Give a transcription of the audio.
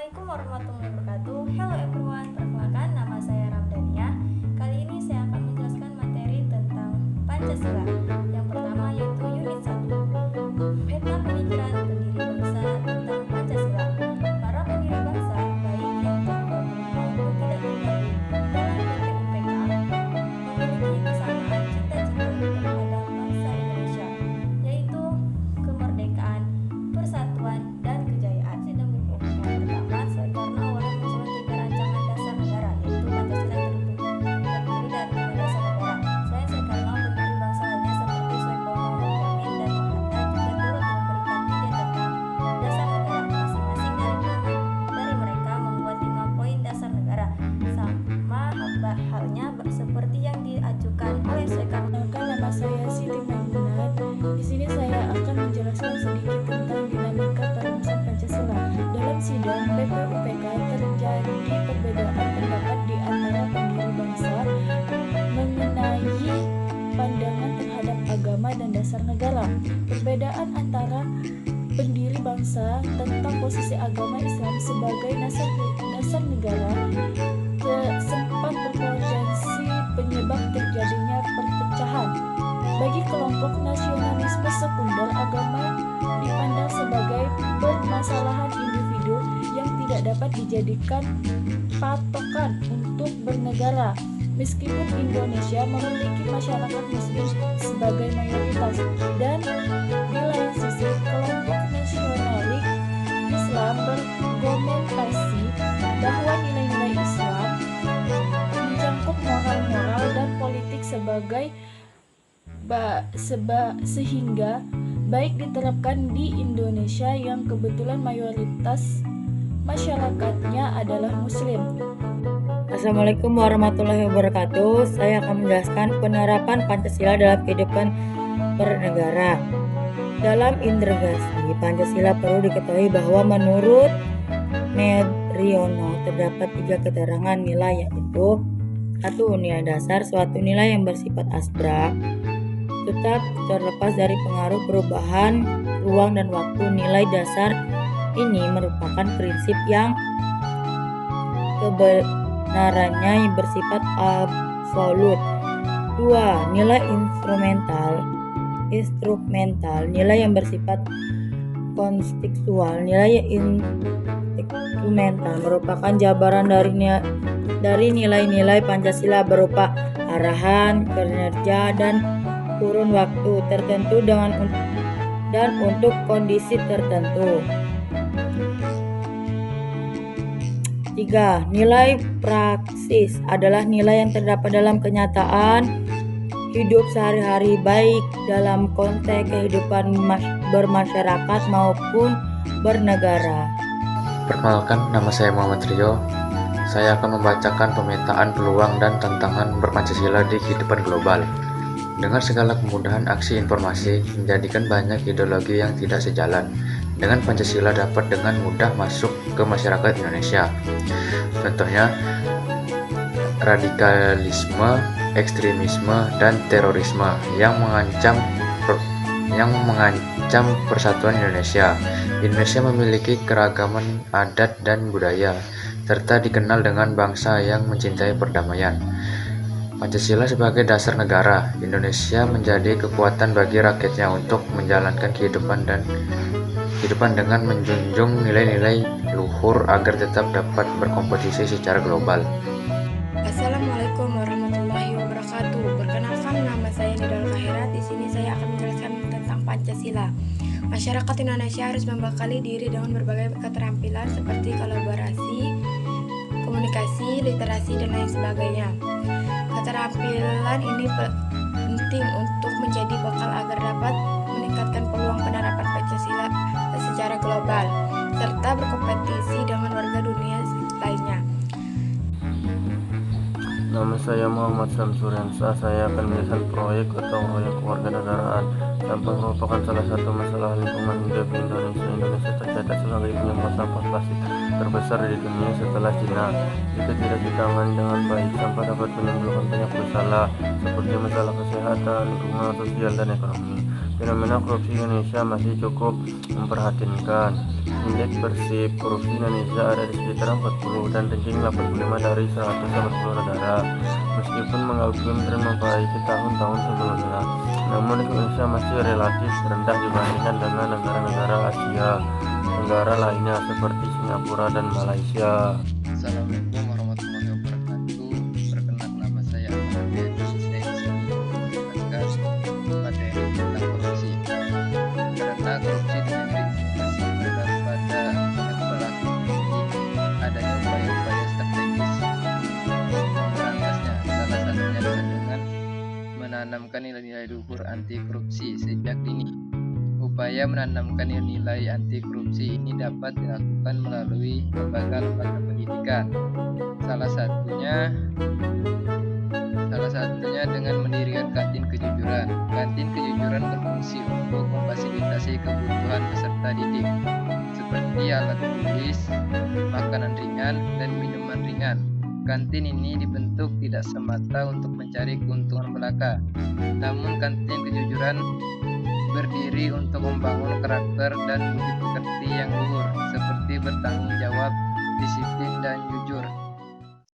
Assalamualaikum warahmatullahi wabarakatuh. Hello everyone, perkenalkan nama saya Ramdania. Kali ini saya akan menjelaskan materi tentang Pancasila. Yang pertama yaitu unit 1. Peta pemikiran pendiri bangsa tentang Pancasila. Para pendiri bangsa, baik yang tergabung maupun tidak tergabung dalam PPUPK, memiliki kesamaan cita-cita terhadap bangsa Indonesia, yaitu kemerdekaan, persatuan, dan kejayaan. Sedang yang pertama, karena awalnya mensusun 3 rancangan dasar negara, yaitu Pancasila terdiri dari 5 dasar negara. Selain Soekarno, pendiri bangsa lainnya seperti Soekarno, Yamin, dan Mahatma juga turut memberikan ide tentang dasar negara. Masing-masing dari mereka membuat 5 poin dasar negara, sama halnya seperti yang diajukan oleh Soekarno. Nama saya Siti Maimunah. Di sini saya akan menjelaskan sedikit tentang dinamika perumusan Pancasila. Dalam sidang PPUPK terjadi perbedaan pendapat di antara pendiri bangsa mengenai pandangan terhadap agama dan dasar negara. Perbedaan antara pendiri bangsa tentang posisi agama Islam sebagai dasar negara sempat berpotensi penyebab terjadinya perpecahan. Bagi kelompok nasionalisme sekunder, agama dipandang sebagai permasalahan individu yang tidak dapat dijadikan patokan untuk bernegara. Meskipun Indonesia memiliki masyarakat muslim sebagai mayoritas, dan di lain sisi kelompok nasionalis Islam berargumentasi bahwa nilai-nilai Islam mencakup moral dan politik sehingga baik diterapkan di Indonesia yang kebetulan mayoritas masyarakatnya adalah muslim. Assalamualaikum warahmatullahi wabarakatuh. Saya akan menjelaskan penerapan Pancasila dalam kehidupan bernegara. Dalam integrasi Pancasila perlu diketahui bahwa menurut Medriono terdapat 3 keterangan nilai, yaitu 1. Nilai dasar, suatu nilai yang bersifat abstrak, tetap terlepas dari pengaruh perubahan ruang dan waktu. Nilai dasar ini merupakan prinsip yang kebenarannya bersifat absolut. 2. Nilai instrumental, nilai yang bersifat kontekstual. Nilai instrumental merupakan jabaran dari nilai-nilai Pancasila berupa arahan, kinerja, dan kurun waktu tertentu dan untuk kondisi tertentu. 3. Nilai praksis adalah nilai yang terdapat dalam kenyataan hidup sehari-hari, baik dalam konteks kehidupan bermasyarakat maupun bernegara. Perkenalkan, nama saya Muhammad Rio. Saya akan membacakan pemetaan peluang dan tantangan berpancasila di kehidupan global. Dengan segala kemudahan aksi informasi menjadikan banyak ideologi yang tidak sejalan dengan Pancasila dapat dengan mudah masuk ke masyarakat Indonesia. Contohnya, radikalisme, ekstremisme, dan terorisme yang mengancam persatuan Indonesia. Indonesia memiliki keragaman adat dan budaya, serta dikenal dengan bangsa yang mencintai perdamaian. Pancasila sebagai dasar negara, Indonesia menjadi kekuatan bagi rakyatnya untuk menjalankan kehidupan dengan menjunjung nilai-nilai luhur agar tetap dapat berkompetisi secara global. Assalamualaikum warahmatullahi wabarakatuh. Perkenalkan, nama saya Nidal Kahirat. Di sini saya akan menjelaskan tentang Pancasila. Masyarakat Indonesia harus membekali diri dengan berbagai keterampilan seperti kolaborasi, komunikasi, literasi, dan lain sebagainya. Keterampilan ini penting untuk menjadi bekal agar dapat meningkatkan peluang penerapan Pancasila secara global, serta berkompetisi dengan warga dunia lainnya. Nama saya Muhammad Samsuriansa. Saya akan menjelaskan proyek kewarganegaraan. Sampah merupakan salah satu masalah lingkungan hidup di Indonesia. Indonesia tercatat sebagai penyumbang sampah plastik terbesar di dunia setelah Cina. Jika tidak ditangani dengan baik, sampah dapat menimbulkan banyak masalah seperti masalah kesehatan, lingkungan, sosial, dan ekonomi. Fenomena korupsi Indonesia masih cukup memprihatinkan. Indeks persib korupsi Indonesia ada di sekitar 40 dan ranking 85 dari 180 negara. Meskipun mengakui tren membaik di tahun-tahun sebelumnya, namun Indonesia masih relatif rendah dibandingkan dengan negara-negara Asia Tenggara lainnya seperti Singapura dan Malaysia. Assalamualaikum warahmatullahi wabarakatuh. Perkenalkan, nama saya Ahmad. Saya di sini menjelaskan materi tentang korupsi. Karena korupsi di negeri masih berada pada banyak pelaku tinggi, adanya upaya-upaya strategis untuk memberantasnya. Salah satunya dengan menanamkan nilai-nilai luhur anti korupsi sejak dini. Upaya menanamkan nilai anti korupsi ini dapat dilakukan melalui lembaga-lembaga pendidikan. Salah satunya dengan mendirikan kantin kejujuran. Kantin kejujuran berfungsi untuk memfasilitasi kebutuhan peserta didik, seperti alat tulis, makanan ringan, dan minuman ringan. Kantin ini dibentuk tidak semata untuk mencari keuntungan belaka, namun kantin kejujuran berdiri untuk membangun karakter dan budi pekerti yang luhur, seperti bertanggung jawab, disiplin, dan jujur.